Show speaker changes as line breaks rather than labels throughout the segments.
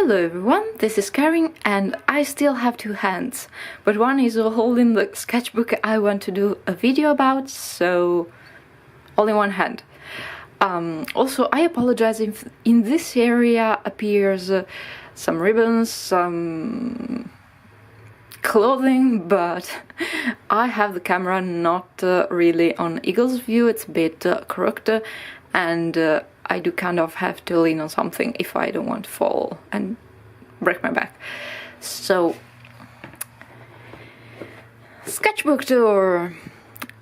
Hello everyone, this is Karen and I still have two hands, but one is holding the sketchbook I want to do a video about, so only one hand. Also, I apologize if in this area appears some ribbons, some clothing, but I have the camera not really on eagle's view, it's a bit crooked, and I do kind of have to lean on something if I don't want to fall and break my back. So, sketchbook tour.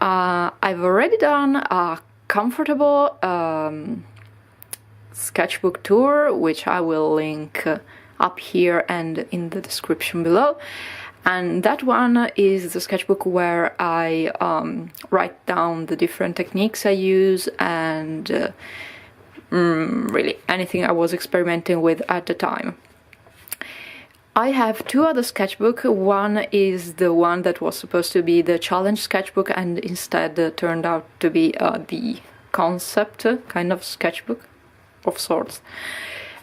I've already done a comfortable sketchbook tour, which I will link up here and in the description below. And that one is the sketchbook where I write down the different techniques I use and really anything I was experimenting with at the time. I have two other sketchbooks. One is the one that was supposed to be the challenge sketchbook and instead turned out to be the concept kind of sketchbook of sorts.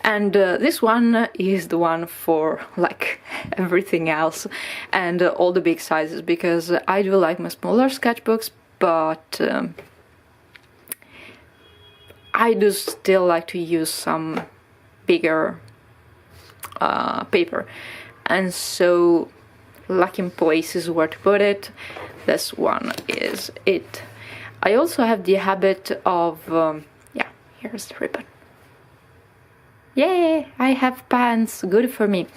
And this one is the one for like everything else and all the big sizes, because I do like my smaller sketchbooks, but I do still like to use some bigger paper, and so lacking places where to put it, this one is it. I also have the habit of yeah, here's the ribbon. Yay, I have pants, good for me.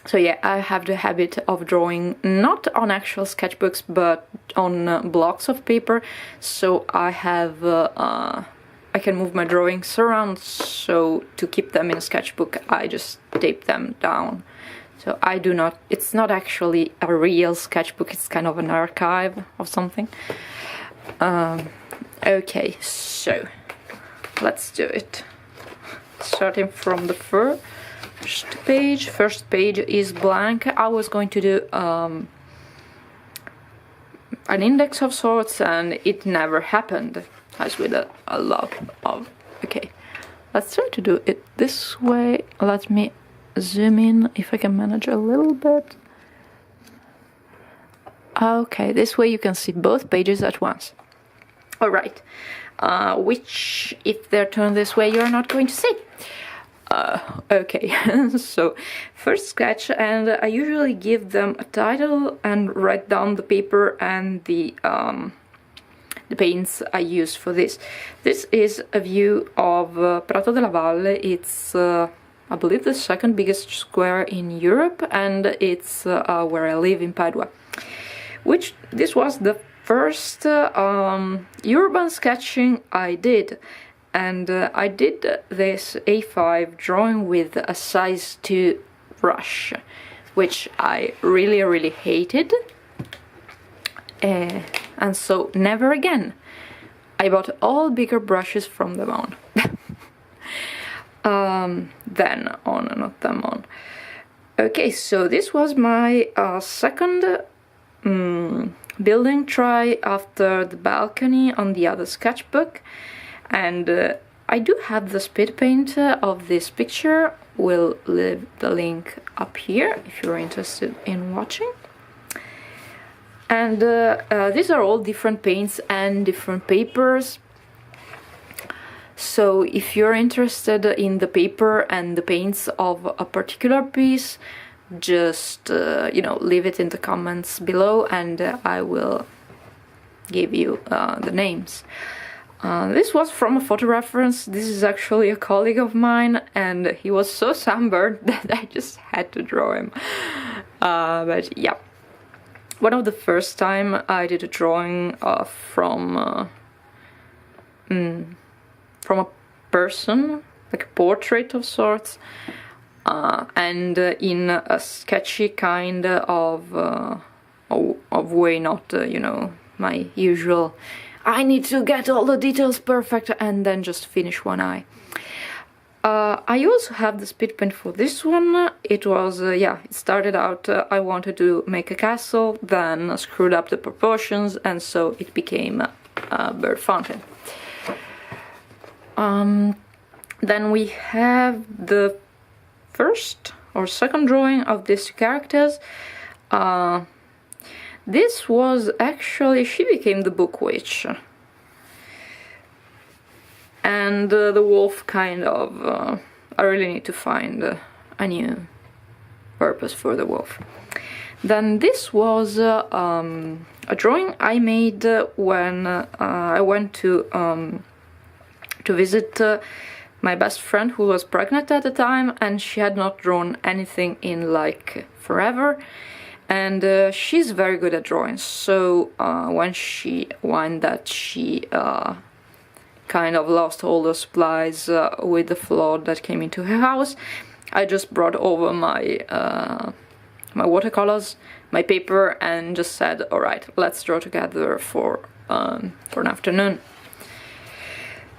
So yeah, I have the habit of drawing not on actual sketchbooks but on blocks of paper, so I have I can move my drawings around, so to keep them in a sketchbook I just tape them down. So I do not, it's not actually a real sketchbook, it's kind of an archive of something. Okay, so let's do it. Starting from the first page is blank. I was going to do an index of sorts and it never happened, as with a lot of... Okay, let's try to do it this way. Let me zoom in if I can manage a little bit. Okay, this way you can see both pages at once. Alright, which, if they're turned this way, you're not going to see. Okay, so first sketch, and I usually give them a title and write down the paper and the paints I use for this. This is a view of Prato della Valle. It's I believe the second biggest square in Europe, and it's where I live in Padua. Which this was the first urban sketching I did. And I did this A5 drawing with a size 2 brush, which I really hated, and so never again. I bought all bigger brushes from them on. Then on, not them on. Okay, so this was my second building try after the balcony on the other sketchbook. And I do have the spit paint of this picture. We'll leave the link up here if you're interested in watching. And these are all different paints and different papers. So if you're interested in the paper and the paints of a particular piece, just you know, leave it in the comments below and I will give you the names. This was from a photo reference. This is actually a colleague of mine and he was so sunburned that I just had to draw him. But yeah, one of the first time I did a drawing from a person, like a portrait of sorts, and in a sketchy kind of way, not you know, my usual I need to get all the details perfect and then just finish one eye. I also have the spit paint for this one. It was, yeah, it started out, I wanted to make a castle, then screwed up the proportions, and so it became a bird fountain. Then we have the first or second drawing of these characters. This was actually, she became the book witch. And the wolf kind of, I really need to find a new purpose for the wolf. Then this was a drawing I made when I went to visit my best friend who was pregnant at the time, and she had not drawn anything in like forever, and she's very good at drawing. So when that she kind of lost all the supplies with the flood that came into her house, I just brought over my my watercolors, my paper, and just said, all right, let's draw together for an afternoon.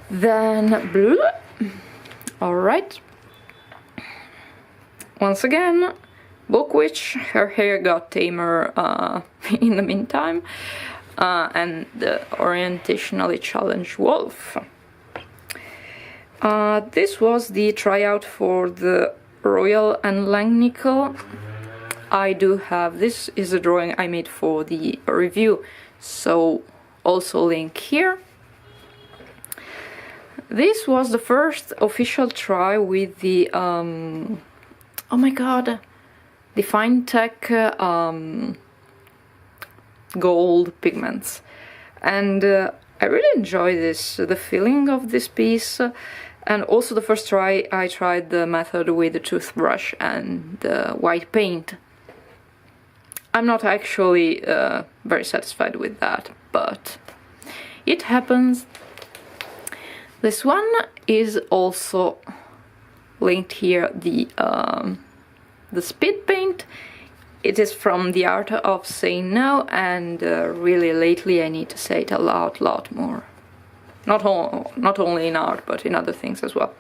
Then blue. All right. Once again, book witch. Her hair got tamer in the meantime, and the orientationally challenged wolf. This was the tryout for the Royal and Langnickel. I do have, this is a drawing I made for the review, so also link here. This was the first official try with the, oh my god, the Fine Tech gold pigments. And I really enjoy this, the feeling of this piece. And also the first try I tried the method with the toothbrush and the white paint. I'm not actually very satisfied with that, but it happens. This one is also linked here, the speed paint. It is from The Art of Saying No, and really lately I need to say it a lot more. Not only in art, but in other things as well.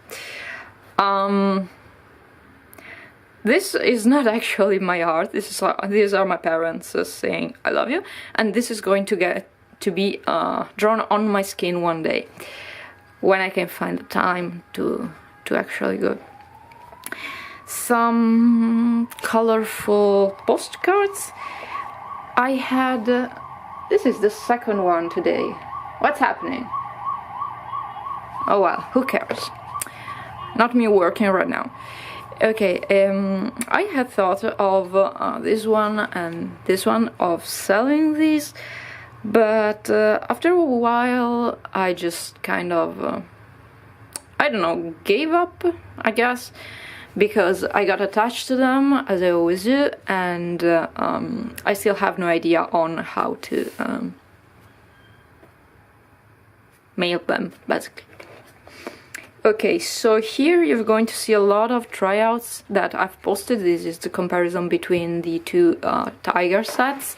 This is not actually my art. These are my parents saying I love you, and this is going to be drawn on my skin one day, when I can find the time to actually go. Some colorful postcards. I had this is the second one today. What's happening? Oh well, who cares? Not me working right now. Okay, I had thought of this one and this one, of selling these, but after a while I just kind of, I don't know, gave up, I guess, because I got attached to them, as I always do, and I still have no idea on how to mail them, basically. Okay, so here you're going to see a lot of tryouts that I've posted. This is the comparison between the two tiger sets.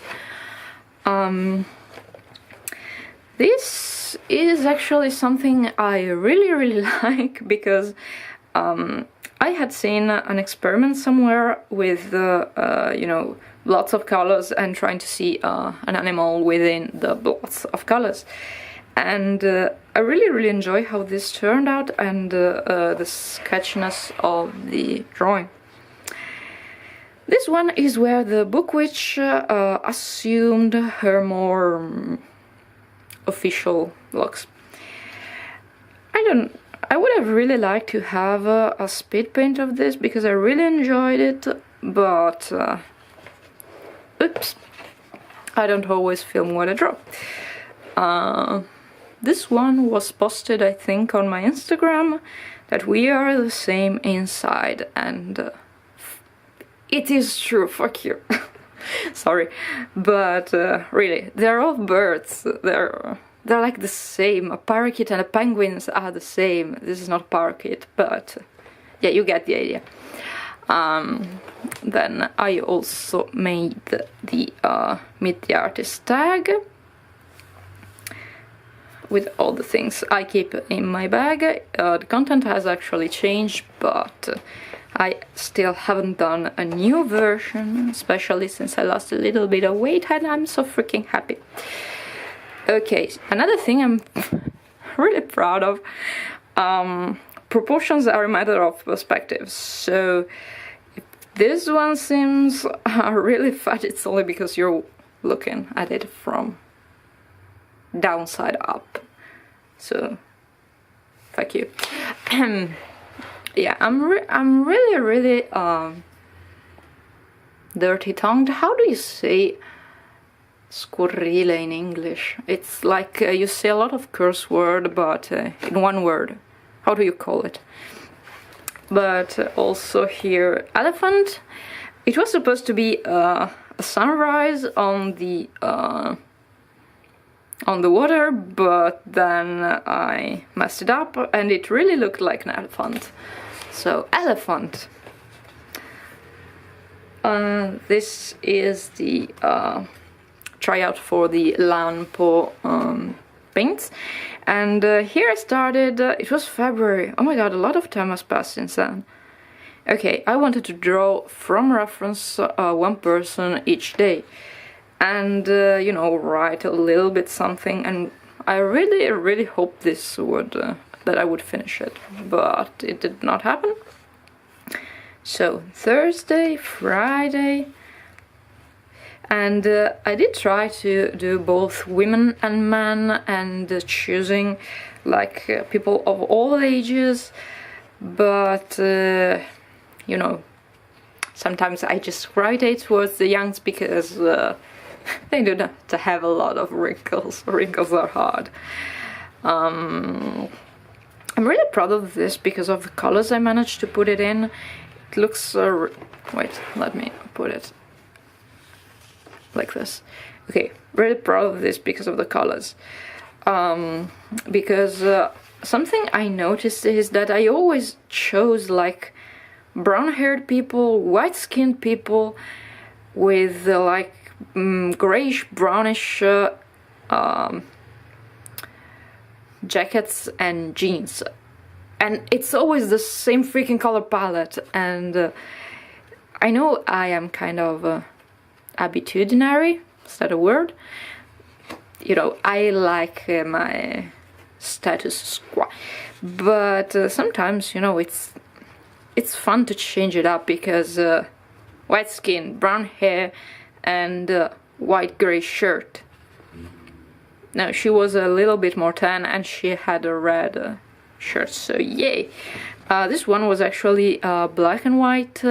This is actually something I really like, because I had seen an experiment somewhere with you know, lots of colors and trying to see an animal within the blots of colors. And I really enjoy how this turned out, and the sketchiness of the drawing. This one is where the book witch assumed her more official looks. I would have really liked to have a speed paint of this, because I really enjoyed it, but oops, I don't always film what I draw. This one was posted, I think, on my Instagram, that we are the same inside, and it is true, fuck you. Sorry, but really, they're all birds. They're like the same. A parakeet and a penguin are the same. This is not a parakeet, but yeah, you get the idea. Then I also made the Meet the Artist tag with all the things I keep in my bag. The content has actually changed, but I still haven't done a new version, especially since I lost a little bit of weight, and I'm so freaking happy. Okay, another thing I'm really proud of. proportions are a matter of perspective, so if this one seems really fat, it's only because you're looking at it from downside up. So fuck you. Yeah, I'm really dirty tongued. How do you say scurrile in English? It's like you say a lot of curse word, but in one word. How do you call it? But also here, elephant. It was supposed to be a sunrise on the water, but then I messed it up and it really looked like an elephant. So elephant. This is the tryout for the Lanpo paints, and here I started. It was February. Oh my god, a lot of time has passed since then. Okay, I wanted to draw from reference one person each day, and you know, write a little bit something, and I really hoped this would that I would finish it, but it did not happen. So Thursday, Friday, and I did try to do both women and men, and choosing like people of all ages, but you know, sometimes I just gravitate towards the youngs because they do not have a lot of wrinkles. Wrinkles are hard. I'm really proud of this because of the colors I managed to put it in. It looks wait, let me put it like this. Okay, really proud of this because of the colors. Because something I noticed is that I always chose like brown-haired people, white-skinned people with like grayish, brownish jackets and jeans. And it's always the same freaking color palette, and I know I am kind of habitudinary, is that a word? You know, I like my status quo, but sometimes, you know, it's fun to change it up, because white skin, brown hair, and white grey shirt. No, she was a little bit more tan, and she had a red shirt, so yay. This one was actually black and white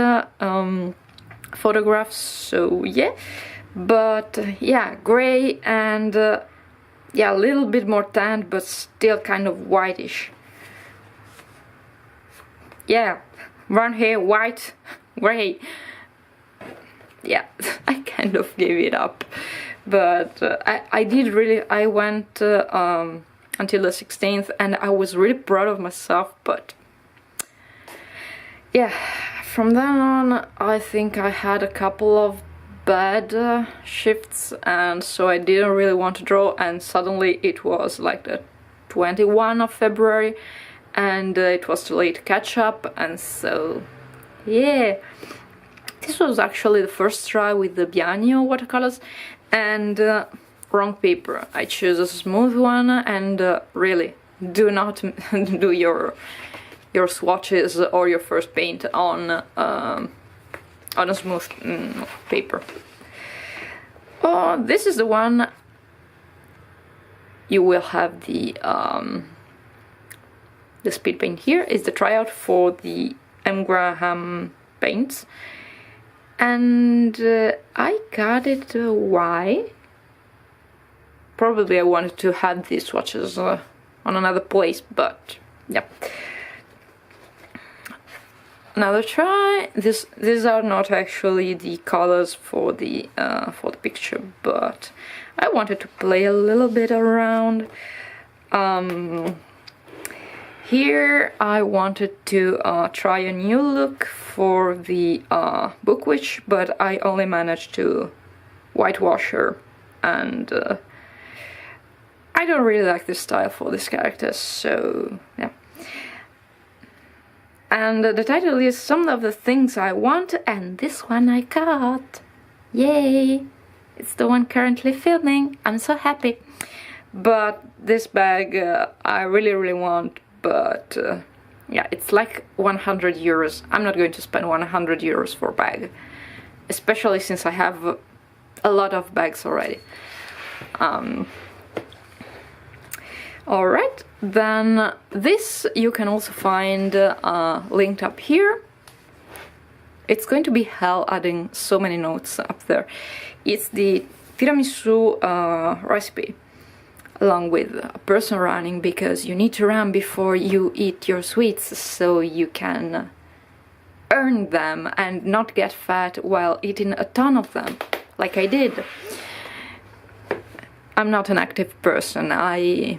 photographs, so yeah. But yeah, grey and yeah, a little bit more tanned, but still kind of whitish. Yeah, brown hair, white, grey. Yeah, I kind of gave it up, but I did really. I went until the 16th, and I was really proud of myself, but yeah, from then on I think I had a couple of bad shifts, and so I didn't really want to draw, and suddenly it was like the 21st of February, and it was too late to catch up, and so yeah. This was actually the first try with the Bianio watercolors, and wrong paper. I chose a smooth one, and really, do not do your swatches or your first paint on a smooth paper. Oh, this is the one. You will have the speed paint. Here is the tryout for the M. Graham paints, and I got it. Why? Probably I wanted to have these swatches on another place, but yeah. Another try. These are not actually the colors for the picture, but I wanted to play a little bit around. Here I wanted to try a new look for the book witch, but I only managed to whitewash her, and I don't really like this style for this character, so yeah. And the title is Some of the Things I Want, and this one I got. Yay! It's the one currently filming. I'm so happy. But this bag I really want, but yeah, it's like 100 euros. I'm not going to spend 100 euros for a bag, especially since I have a lot of bags already. Alright, then this you can also find linked up here. It's going to be hell adding so many notes up there. It's the tiramisu recipe, along with a person running, because you need to run before you eat your sweets so you can earn them and not get fat while eating a ton of them, like I did. I'm not an active person. I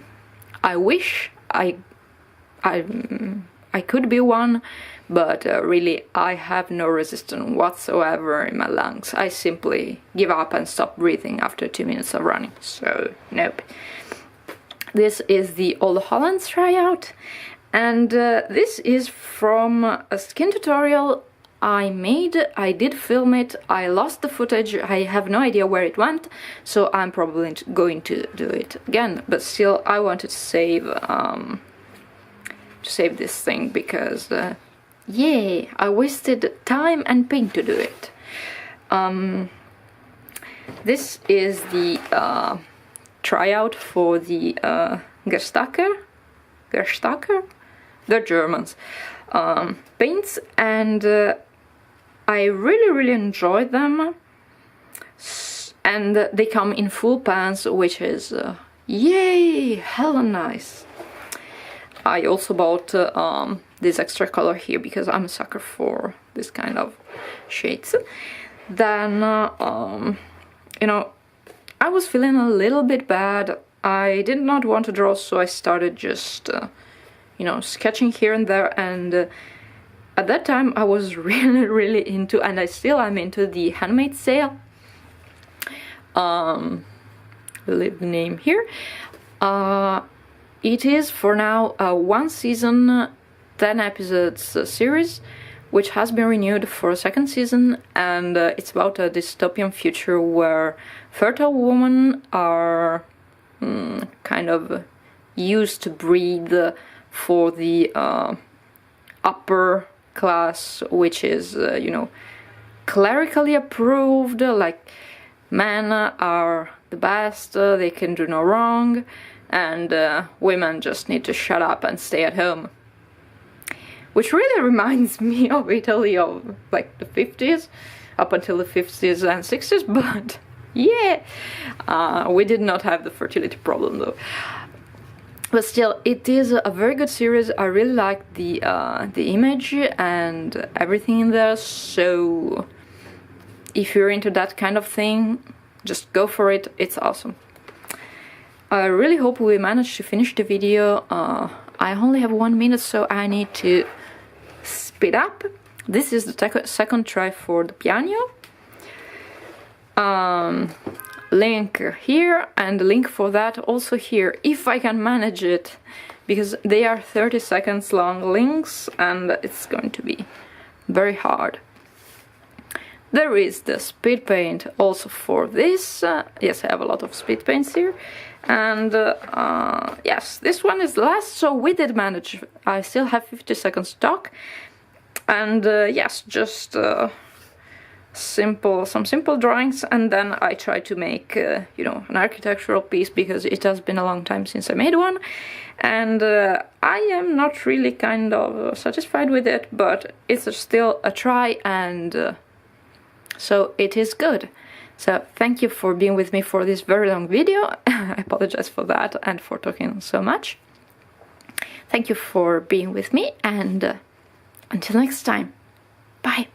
wish I could be one, but really I have no resistance whatsoever in my lungs. I simply give up and stop breathing after 2 minutes of running, so nope. This is the Old Hollands tryout, and this is from a skin tutorial I made. I did film it, I lost the footage, I have no idea where it went, so I'm probably going to do it again, but still I wanted to save this thing because yeah, I wasted time and paint to do it. This is the tryout for the Gerstacker, they're Germans, paints, and I really enjoyed them, and they come in full pans, which is yay, hella nice. I also bought this extra color here because I'm a sucker for this kind of shades. Then you know, I was feeling a little bit bad. I did not want to draw, so I started just you know, sketching here and there, and at that time I was really into, and I still am into, the handmade sale. We'll leave the name here. It is for now a 1 season 10 episodes series, which has been renewed for a 2nd season, and it's about a dystopian future where fertile women are kind of used to breed for the upper class, which is you know, clerically approved, like men are the best, they can do no wrong, and women just need to shut up and stay at home. Which really reminds me of Italy of like the 50s, up until the 50s and 60s, but yeah, we did not have the fertility problem though. But still, it is a very good series. I really like the image and everything in there, so if you're into that kind of thing, just go for it, it's awesome. I really hope we managed to finish the video. I only have 1 minute, so I need to speed up. This is the second try for the piano. Link here, and the link for that also here, if I can manage it, because they are 30 seconds long links and it's going to be very hard. There is the speed paint also for this. Yes, I have a lot of speed paints here. And yes, this one is the last, so we did manage. I still have 50 seconds stock. And yes, just some simple drawings, and then I try to make you know, an architectural piece, because it has been a long time since I made one, and I am not really kind of satisfied with it, but it's still a try, and so it is good. So thank you for being with me for this very long video. I apologize for that and for talking so much. Thank you for being with me, and until next time, bye.